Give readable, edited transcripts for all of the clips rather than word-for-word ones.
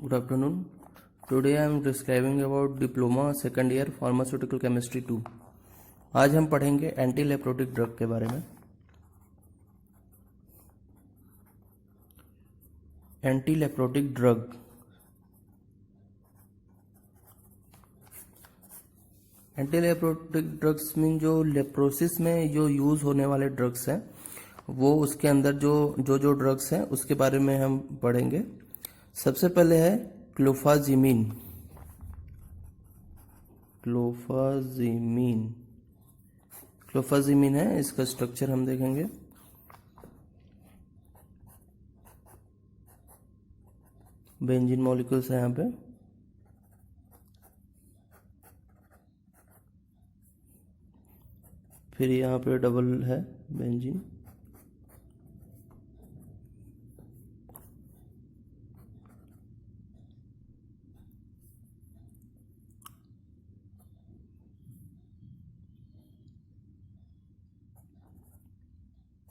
Good afternoon. Today I am describing about diploma second year pharmaceutical chemistry 2. आज हम पढ़ेंगे anti leprotic drug के बारे में। Anti leprotic drug, anti leprotic drugs mean जो leprosis में जो यूज होने वाले ड्रग्स हैं वो उसके अंदर जो ड्रग्स हैं उसके बारे में हम पढ़ेंगे। सबसे पहले है क्लोफाजिमीन। क्लोफाजिमीन है, इसका स्ट्रक्चर हम देखेंगे। बेंजीन मॉलिक्यूल्स है यहाँ पे। फिर यहाँ पे डबल है बेंजीन।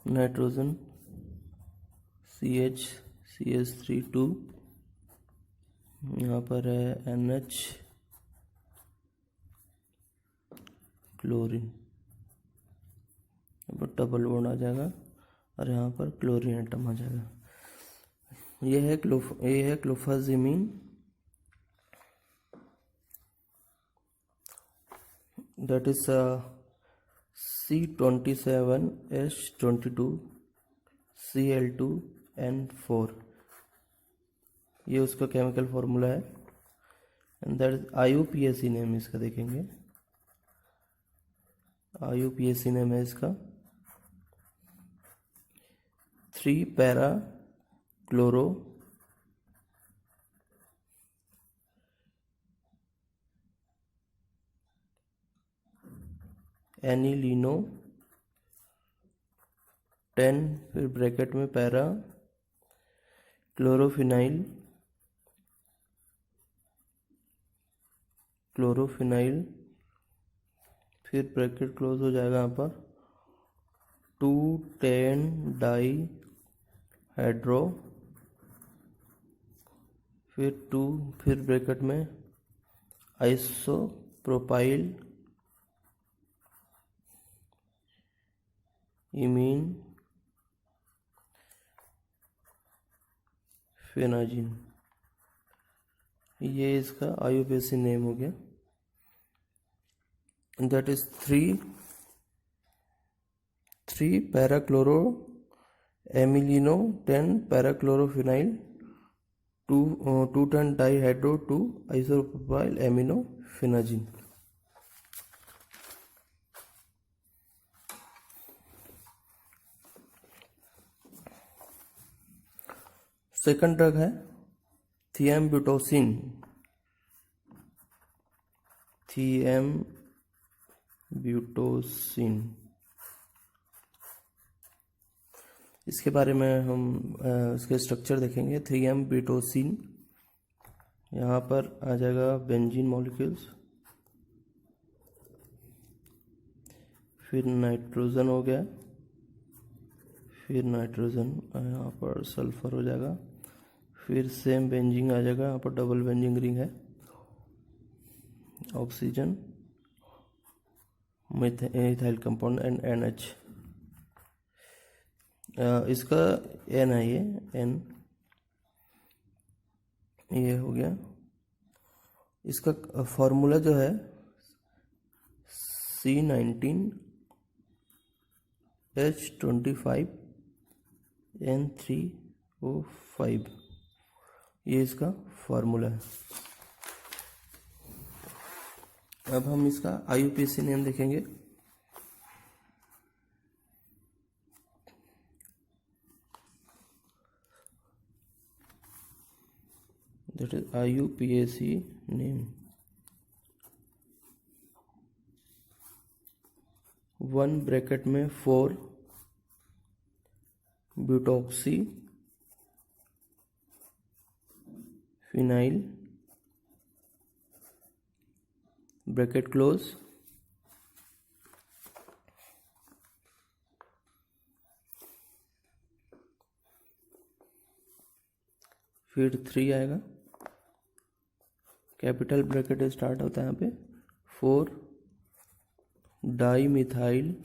नाइट्रोजन CH3 यहाँ पर है NH, क्लोरीन, यहाँ पर डबल बॉन्ड आ जाएगा और यहाँ पर क्लोरीन एटम आ जाएगा। ये है क्लोफाजिमीन। That is C27H22Cl2N4। ये उसका केमिकल फॉर्मूला है and that is IUPAC name इसका देखेंगे। IUPAC नेम है इसका 3 पैरा क्लोरो एनिलीनो 10, फिर ब्रैकेट में पैरा क्लोरोफिनाइल फिर ब्रैकेट क्लोज हो जाएगा यहाँ पर 2,10 डाई हाइड्रो, फिर ब्रैकेट में आइसोप्रोपाइल इमीन फेनाजिन। ये इसका IUPAC नेम हो गया। That is 3 parachloro anilino 10 parachlorophenyl 2,10 dihydro 2 isopropyl amino phenazine. Second drug है थिएम्ब्यूटोसिन। इसके बारे में हम इसके स्ट्रक्चर देखेंगे। थिएम्ब्यूटोसिन यहाँ पर आ जाएगा बेंजीन मॉलिक्यूल्स, फिर नाइट्रोजन हो गया, फिर नाइट्रोजन यहाँ पर सल्फर हो जाएगा, फिर सेम बेंजीन आ जाएगा। यहाँ पर डबल बेंजीन रिंग है, oxygen, methyl compound and NH। इसका N है, ये N ये हो गया। इसका फॉर्मूला जो है C19H25N3O5, ये इसका फॉर्मूला है। अब हम इसका IUPAC नेम देखेंगे। That is IUPAC name 1 bracket में 4 ब्यूटॉक्सी फिनाइल ब्रैकेट क्लोज, फिर 3 आएगा कैपिटल ब्रैकेट स्टार्ट होता है यहाँ पे 4 di methyl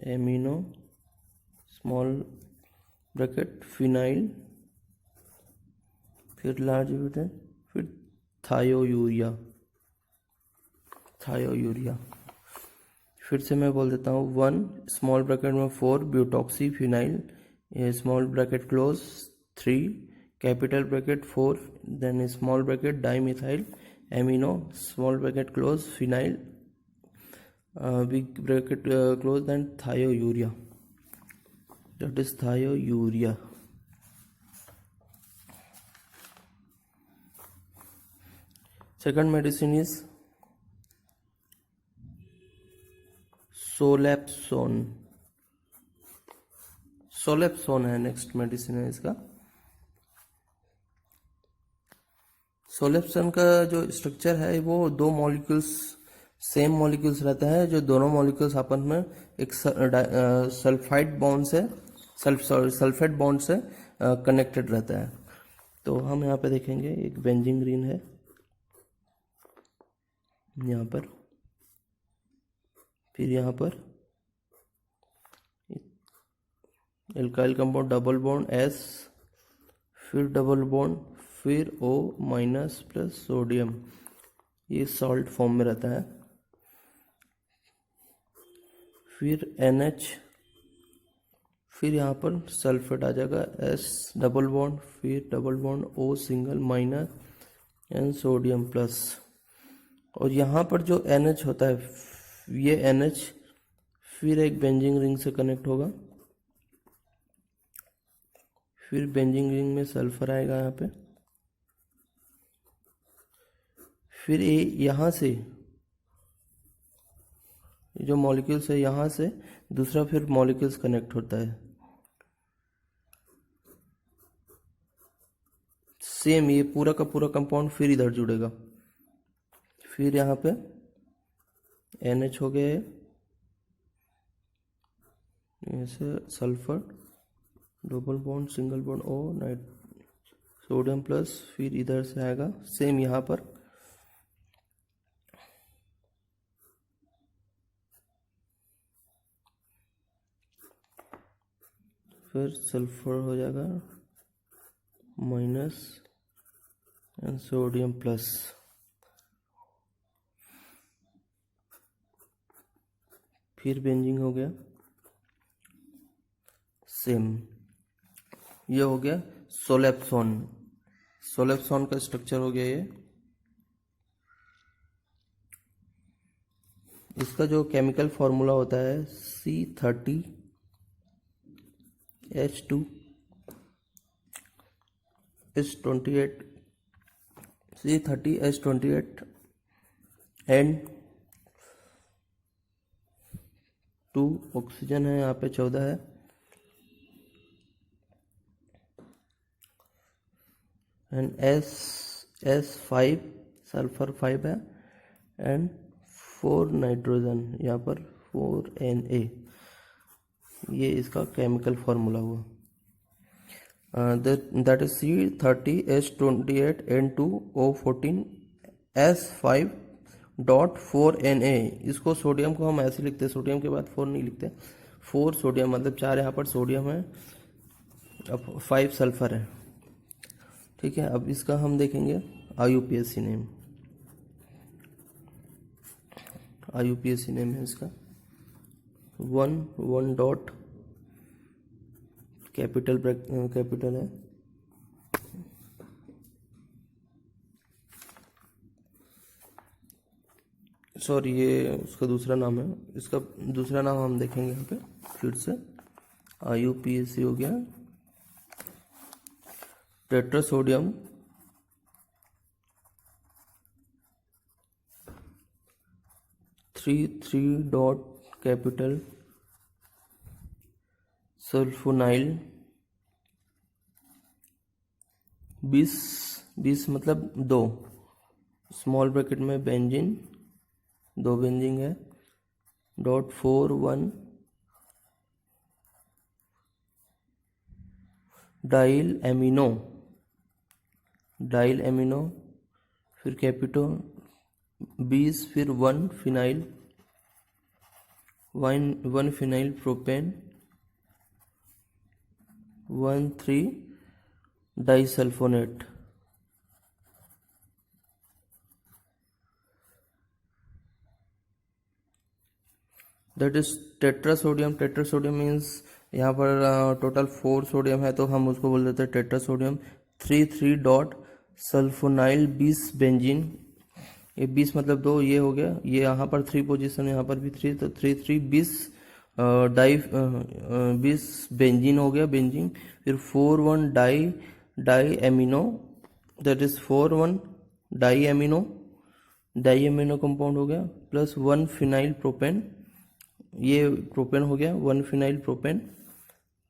amino small bracket phenyl, फिर लार्ज ब्रैकेट, फिर थायोयूरिया। फिर से मैं बोल देता हूँ 1 स्मॉल ब्रैकेट में 4 butoxy phenyl small bracket close 3 capital bracket 4 then small bracket dimethyl amino small bracket close phenyl big bracket close then thiourea, that is thiourea. Second medicine is solapsone है next medicine है इसका। सोलैप्सोन का जो structure है वो 2 molecules same molecules रहता है, जो दोनों मॉलिक्यूल्स आपस में एक सल्फाइड बॉन्ड से कनेक्टेड रहता है। तो हम यहाँ पे देखेंगे एक बेंजीन रिंग है यहाँ पर, फिर यहाँ पर alkyl compound double bond S, फिर डबल बॉन्ड, फिर O माइनस प्लस सोडियम, ये सॉल्ट फॉर्म में रहता है। फिर NH, फिर यहाँ पर सल्फेट आ जाएगा S डबल बॉन्ड, फिर double bond O single minus and sodium plus. और यहाँ पर जो NH होता है ये NH फिर एक बेंजीन रिंग से कनेक्ट होगा, फिर बेंजीन रिंग में सल्फर आएगा यहाँ पे, फिर ये यहाँ से जो मॉलिक्यूल्स है यहाँ से दूसरा फिर मॉलिक्यूल्स कनेक्ट होता है। सेम ये पूरा का पूरा कंपाउंड फिर इधर जुड़ेगा, फिर यहाँ पे NH हो गया है, ऐसे sulphur double bond single bond O night sodium plus, फिर इधर से आएगा सेम यहाँ पर फिर सल्फर हो जाएगा माइनस एंड सोडियम प्लस, फिर बेंजीन हो गया सेम। ये हो गया सोलैप्सोन का स्ट्रक्चर हो गया ये। इसका जो केमिकल फॉर्मूला होता है C30H28 एंड 2 ऑक्सीजन है यहाँ पे 14 है, एंड S5 सल्फर 5 है एंड 4 नाइट्रोजन यहाँ पर 4Na, ये इसका केमिकल फॉर्मूला हुआ। That is C30H28N2O14S5.4Na। इसको सोडियम को हम ऐसे लिखते हैं, सोडियम के बाद 4 नहीं लिखते, 4 सोडियम मतलब 4 यहाँ पर सोडियम है, अब 5 सल्फर है, ठीक है। अब इसका हम देखेंगे IUPAC नेम है इसका 1 डॉट कैपिटल है, सॉरी ये उसका दूसरा नाम है, इसका दूसरा नाम हम देखेंगे यहाँ पे फिर से। IUPAC हो गया टेट्रासोडियम थ्री डॉट कैपिटल सल्फोनाइल 20 मतलब 2 स्मॉल ब्रैकेट में बेंजीन 2 बेंजीन है .41 डाइल एमिनो डाइल एमिनो, फिर कैपिटो 20, फिर 1 phenyl 1 phenyl propane 1,3 disulfonate. That is tetrasodium. Tetrasodium means यहाँ पर टोटल 4 सोडियम है तो हम उसको बोल देते हैं टेट्रासोडियम। 3,3 डॉट सल्फोनाइल 20 बेंजीन। ये 20 मतलब 2, ये हो गया। ये यहाँ पर 3 पोजीशन, यहाँ पर भी 3, तो 3,3 20 20 बेंजीन हो गया, बेंजीन। फिर 4,1 di amino, that is 4,1 di amino compound हो गया, प्लस 1 फिनाइल प्रोपेन, ये प्रोपेन हो गया, 1 फिनाइल प्रोपेन,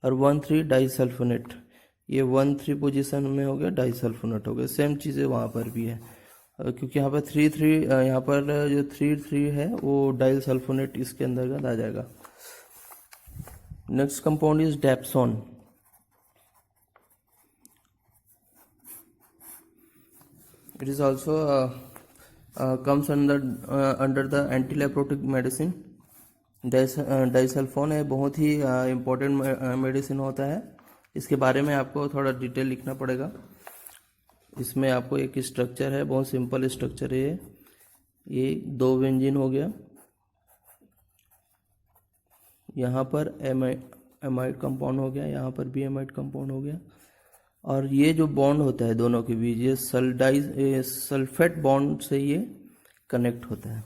और 1,3 डाइसल्फोनेट, ये 1,3 पोजीशन में हो गया, डाइसल्फोनेट हो गया। सेम चीज़ें वहाँ पर भी है, क्योंकि यहाँ पर 3,3 यहाँ पर जो 3,3 है वो डाइसल्फोनेट इसके अंतर्गत आ जाएगा। Next compound is dapsone. It is also comes under the antileprotic medicine. Disulfone है, बहुत ही इम्पोर्टेंट मेडिसिन होता है। इसके बारे में आपको थोड़ा डिटेल लिखना पड़ेगा। इसमें आपको एक स्ट्रक्चर है, बहुत सिंपल स्ट्रक्चर है ये 2 बेंजीन हो गया, यहाँ पर एमाइड कंपाउंड हो गया, यहाँ पर भी एमाइड कंपाउंड हो गया, और ये जो बॉन्ड होता है दोनों के बीच, ये सल्फेट बॉन्ड से ये कनेक्ट होता है।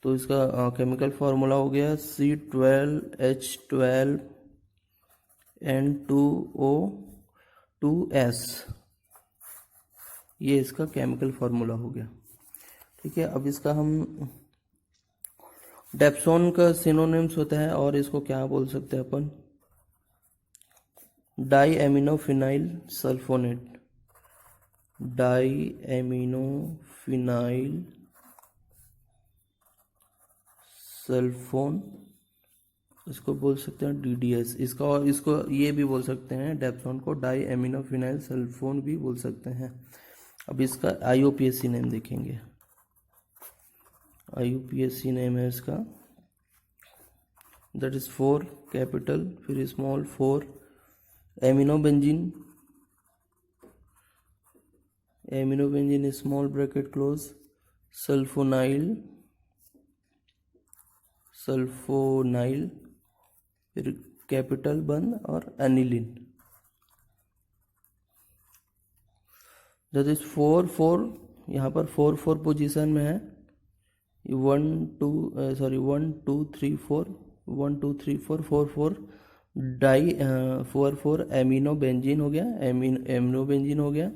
तो इसका केमिकल फार्मूला हो गया C12H12N2O2S, ये इसका केमिकल फार्मूला हो गया। ठीक है, अब इसका हम डेप्सोन का सिनोनिम्स होता है, और इसको क्या बोल सकते हैं अपन, di amino phenyl sulfonate, di amino phenyl sulfone, इसको बोल सकते हैं DDS। इसका, और इसको ये भी बोल सकते हैं डेप्सोन को डाई एमिनो फिनाइल सल्फोन भी बोल सकते हैं। अब इसका IUPAC नेम देखेंगे। IUPAC नेम है इसका, दैट इज 4 कैपिटल फिर small 4 amino benzene small bracket close, sulfonyl फिर कैपिटल बंद, और एनिलीन, दैट इज 4 यहाँ पर 4 पोजीशन में है। 1 2 3 4 1 2 3 4 4 डाई 4 एमिनो बेंजीन हो गया, एमिनो बेंजीन हो गया,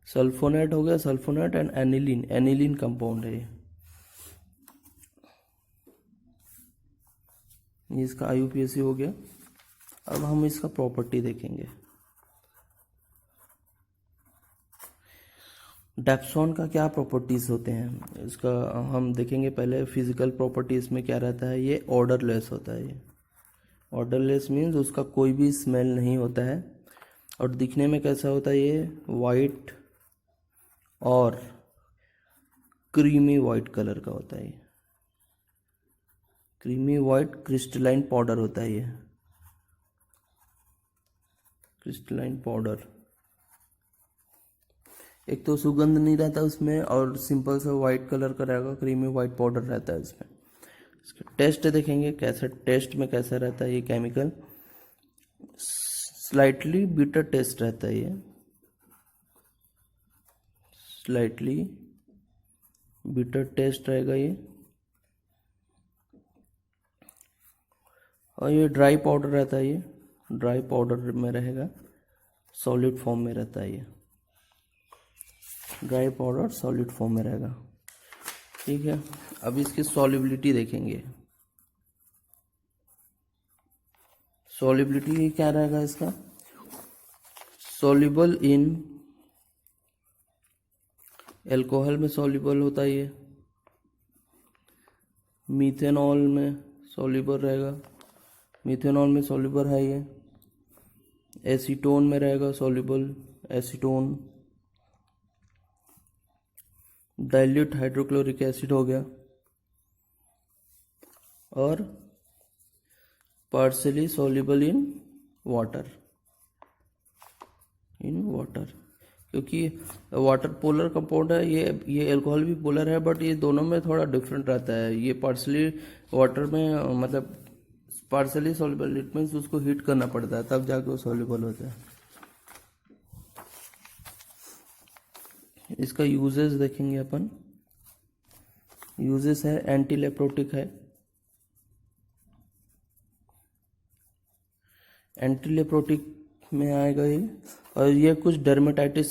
सल्फोनेट हो गया, सल्फोनेट एंड एनिलीन कंपाउंड है ये इसका IUPAC हो गया। अब हम इसका प्रॉपर्टी देखेंगे। डेप्सोन का क्या प्रॉपर्टीज होते हैं इसका हम देखेंगे। पहले फिजिकल प्रॉपर्टी इसमें क्या रहता है, ये ऑर्डरलेस होता है। ये ऑर्डरलेस मीन्स उसका कोई भी स्मेल नहीं होता है, और दिखने में कैसा होता है, ये वाइट और क्रीमी वाइट कलर का होता है। क्रीमी वाइट क्रिस्टलाइन पाउडर होता है, ये क्रिस्टलाइन पाउडर। एक तो सुगंध नहीं रहता उसमें, और सिंपल सा वाइट कलर का रहेगा, क्रीमी वाइट पाउडर रहता है इसमें। इसका टेस्ट देखेंगे कैसा, टेस्ट में कैसा रहता है ये केमिकल, स्लाइटली बिटर टेस्ट रहता है ये, स्लाइटली बिटर टेस्ट रहेगा ये। और ये ड्राई पाउडर रहता है, ये ड्राई पाउडर में रहेगा, सॉलिड फॉर्म में रहता है ये, ड्राई पाउडर सॉलिड फॉर्म में रहेगा। ठीक है, अब इसकी सॉल्युबिलिटी देखेंगे। सॉल्युबिलिटी क्या रहेगा इसका, सॉल्युबल इन एल्कोहल में सॉल्युबल होता है ये, मीथेनॉल में सॉल्युबल रहेगा, मीथेनॉल में सॉल्युबल है ये, एसीटोन में रहेगा soluble, acetone dilute hydrochloric acid हो गया, और पार्शियली सॉल्युबल इन वाटर, क्योंकि वाटर पोलर कंपाउंड है, ये अल्कोहल भी पोलर है, बट ये दोनों में थोड़ा डिफरेंट रहता है। ये पार्शियली वाटर में मतलब पार्शियली सॉल्युबल, इट मीन्स उसको हीट करना पड़ता है तब जाके वो सॉल्युबल होता है। इसका यूजेस देखेंगे अपन। यूजेस है एंटी लेप्रोटिक है, एंटी लेप्रोटिक में आएगा ये। और ये कुछ डर्मेटाइटिस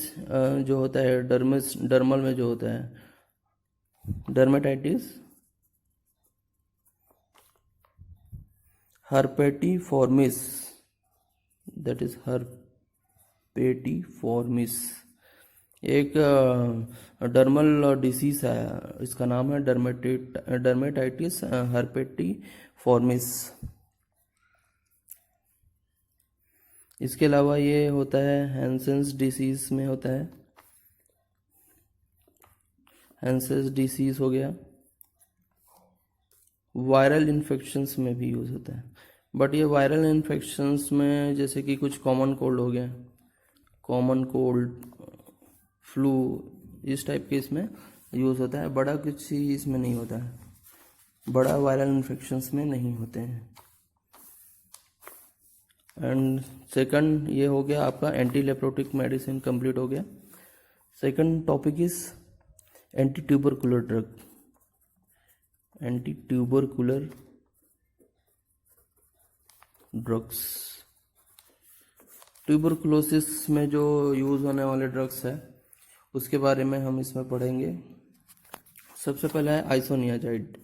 जो होता है, डर्मल में जो होता है dermatitis, herpetiformis, that is herpetiformis, एक डर्मल डिसीज है, इसका नाम है डर्मेटाइटिस हर्पेटिफॉर्मिस। इसके अलावा ये होता है हैंसेंस डिसीज में होता है, हैंसेंस डिसीज हो गया। वायरल इन्फेक्शंस में भी यूज होता है, बट ये वायरल इन्फेक्शंस में जैसे कि कुछ कॉमन कोल्ड हो गया, कॉमन कोल्ड, फ्लू, इस टाइप के इसमें यूज होता है। बड़ा कुछ ही इसमें नहीं होता है, बड़ा वायरल इन्फेक्शंस में नहीं होते हैं। एंड सेकंड ये हो गया आपका एंटी लेप्रोटिक मेडिसिन कंप्लीट हो गया। Second topic is anti tubercular drug, anti tubercular drugs. Tuberculosis में जो यूज होने वाले ड्रग्स है उसके बारे में हम इसमें पढ़ेंगे। सबसे पहला है आइसोनियाजाइड,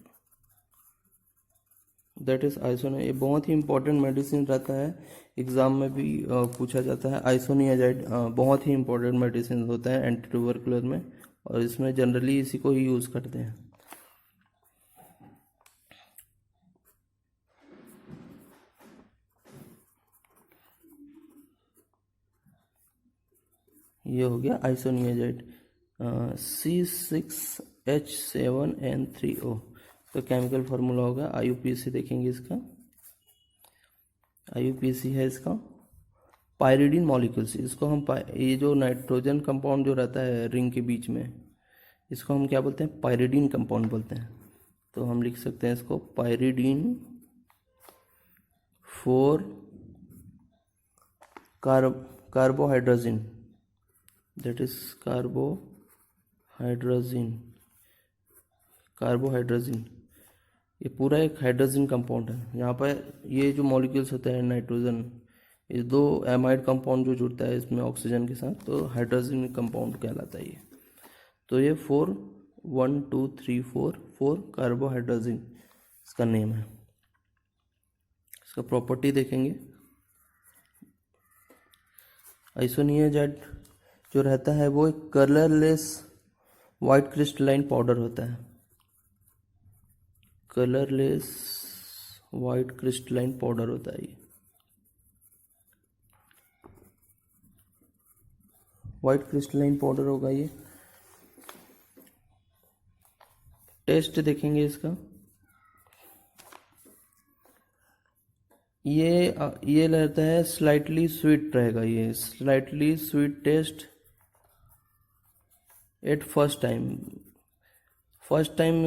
दैट इज आइसोनिया। ये बहुत ही इंपॉर्टेंट मेडिसिन रहता है, एग्जाम में भी पूछा जाता है। आइसोनियाजाइड बहुत ही इंपॉर्टेंट मेडिसिन होता है एंटी ट्यूबरकुलर में, और इसमें जनरली इसी को ही यूज करते हैं। ये हो गया आइसोनियाजाइड, C6H7N3O, तो केमिकल फार्मूला होगा। IUPAC देखेंगे इसका, IUPAC है इसका पायरिडीन मॉलिक्यूल्स। इसको हम ये जो नाइट्रोजन कंपाउंड जो रहता है रिंग के बीच में, इसको हम क्या बोलते हैं, पायरिडीन कंपाउंड बोलते हैं। तो हम लिख सकते हैं इसको पायरिडीन 4 कार्बोहाइड्रोजिन, दैट इज कार्बोहाइड्रोजिन। ये पूरा एक हाइड्रोजन कंपाउंड है। यहाँ पर ये जो मॉलिक्यूल्स होते हैं नाइट्रोजन, ये दो एमाइड कंपाउंड जो जुड़ता है इसमें ऑक्सीजन के साथ, तो हाइड्रोजन कंपाउंड कहलाता है ये। तो ये 4 1 2 3 4 कार्बोहाइड्रोजिन इसका नेम है। इसका प्रॉपर्टी देखेंगे। आइसोनियाजाइड जो रहता है वो एक कलरलेस वाइट क्रिस्टलाइन पाउडर होता है, कलरलेस वाइट क्रिस्टलाइन पाउडर होता है। ये वाइट क्रिस्टलाइन पाउडर होगा। ये टेस्ट देखेंगे इसका। ये रहता है स्लाइटली स्वीट रहेगा, ये slightly sweet taste at first time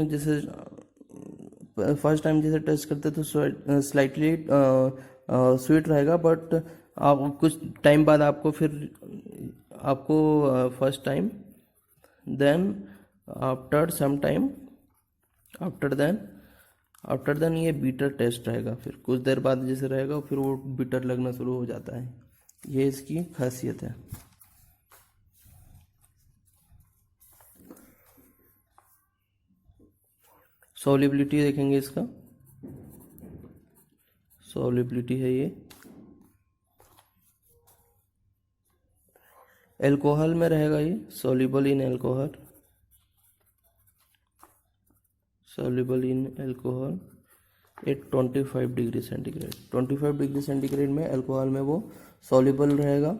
जैसे टेस्ट करते तो स्लाइटली स्वीट रहेगा, बट आप कुछ टाइम बाद आपको first time, then after some time, after then ये बीटर टेस्ट रहेगा। फिर कुछ देर बाद जैसे रहेगा फिर वो बीटर लगना शुरू हो जाता है। ये इसकी खासियत है। सॉल्युबिलिटी देखेंगे इसका। सॉल्युबिलिटी है ये अल्कोहल में रहेगा, ये soluble in alcohol, soluble in alcohol at 25 degree centigrade. 25 degree centigrade में अल्कोहल में वो सॉल्युबल रहेगा।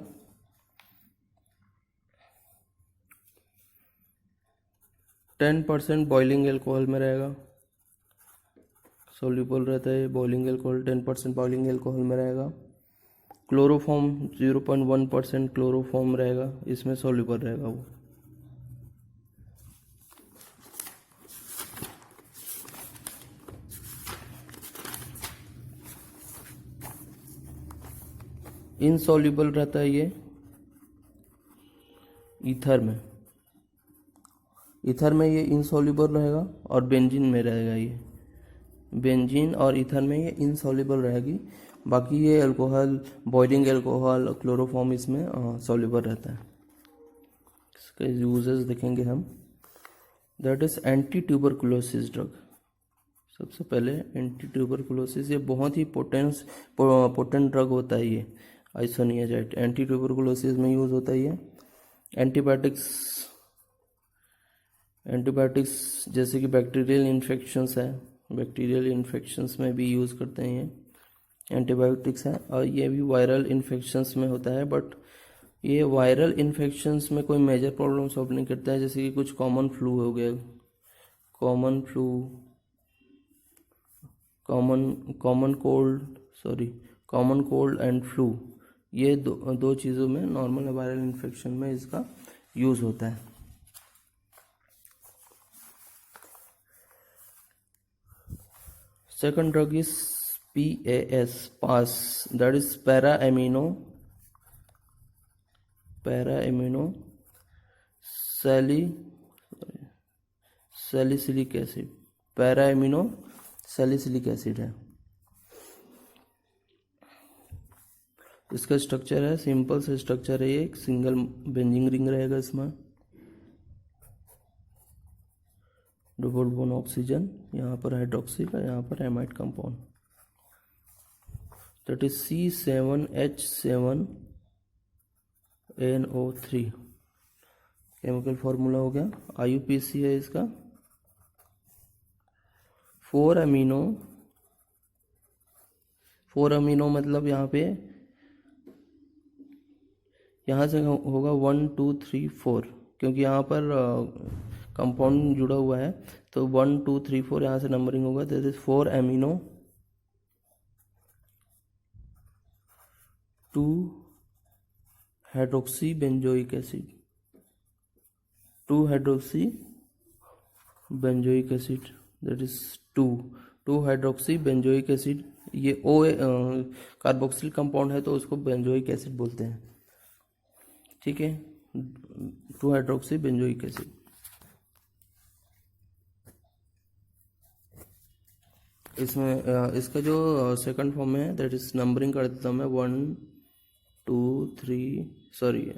10% बॉइलिंग एल्कोहल में रहेगा, सोल्यूबल रहता है बॉइलिंग एल्कोहल, 10% बॉइलिंग एल्कोहल में रहेगा। क्लोरोफॉर्म 0.1% क्लोरोफॉर्म रहेगा, इसमें सोल्यूबल रहेगा वो। इनसॉल्युबल रहता है ये ईथर में, ईथर में ये इनसॉल्युबल रहेगा और बेंजीन में रहेगा ये, बेंजीन और ईथर में ये इनसॉल्युबल रहेगी। बाकी ये अल्कोहल, बॉइलिंग अल्कोहल, क्लोरोफॉर्म इसमें सॉल्युबल रहता है। इसके यूजेस देखेंगे हम। That is anti tuberculosis drug. सबसे पहले एंटी ट्यूबरकुलोसिस, ये बहुत ही पोटेंट ड्रग होता है ये आइसोनियाजाइड, एंटी ट्यूबरकुलोसिस में यूज होता है ये। एंटीबायोटिक्स जैसे कि बैक्टीरियल इन्फेक्शंस है, बैक्टीरियल इन्फेक्शंस में भी यूज़ करते हैं ये एंटीबायोटिक्स है। और ये भी वायरल इन्फेक्शंस में होता है, बट ये वायरल इन्फेक्शंस में कोई मेजर प्रॉब्लम सॉल्व नहीं करता है। जैसे कि कुछ कॉमन फ्लू हो गया, कॉमन कोल्ड एंड फ्लू, ये दो चीज़ों में नॉर्मल वायरल इन्फेक्शन में इसका यूज़ होता है। Second drug is PAS, that is para-amino salicylic acid, para-amino salicylic acid है। इसका स्ट्रक्चर है, सिंपल से स्ट्रक्चर है, ये एक सिंगल बेंजीन रिंग रहेगा इसमें, डबल बॉन्ड ऑक्सीजन, यहाँ पर हाइड्रोक्सी का, यहाँ पर amide compound, that is C7H7NO3। Chemical formula हो गया, IUPAC है इसका। 4 अमीनो मतलब यहाँ से होगा 1 2 3 4, क्योंकि यहाँ पर कंपाउंड जुड़ा हुआ है, तो 1 2 3 4 यहाँ से नंबरिंग होगा। That is 4 amino 2 hydroxy benzoic acid, 2 hydroxy benzoic acid, that is 2 hydroxy benzoic acid. ये ओ कार्बोक्सिल कंपाउंड है तो उसको बेंजोइक एसिड बोलते हैं, ठीक है। 2 हाइड्रोक्सी बेंजोइक एसिड। इसमें इसका जो सेकंड फॉर्म है, दैट इज नंबरिंग कर देता हूँ मैं, 1 2 3, सॉरी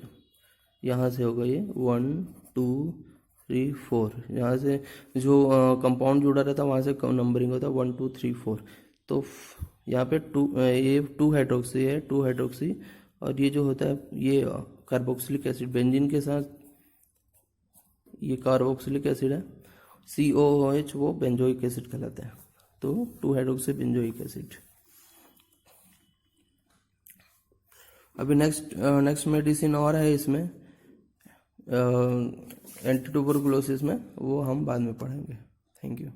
यहाँ से होगा ये 1 2 3 4, यहाँ से जो कंपाउंड जुड़ा रहता है वहाँ से नंबरिंग होता है 1 2 3 4। तो यहाँ पे ये 2 हाइड्रोक्सी है, 2 हाइड्रोक्सी, और ये जो होता है ये कार्बोक्सिलिक एसिड, बेंजीन के साथ ये कार्बोक्सिलिक एसिड है, COOH, वो बेंजोइक एसिड कहलाता है। तो 2 हाइड्रोक्सी बेंजोइक एसिड। अभी नेक्स्ट मेडिसिन और है इसमें एंटी ट्यूबरकुलोसिस में, वो हम बाद में पढ़ेंगे। Thank you.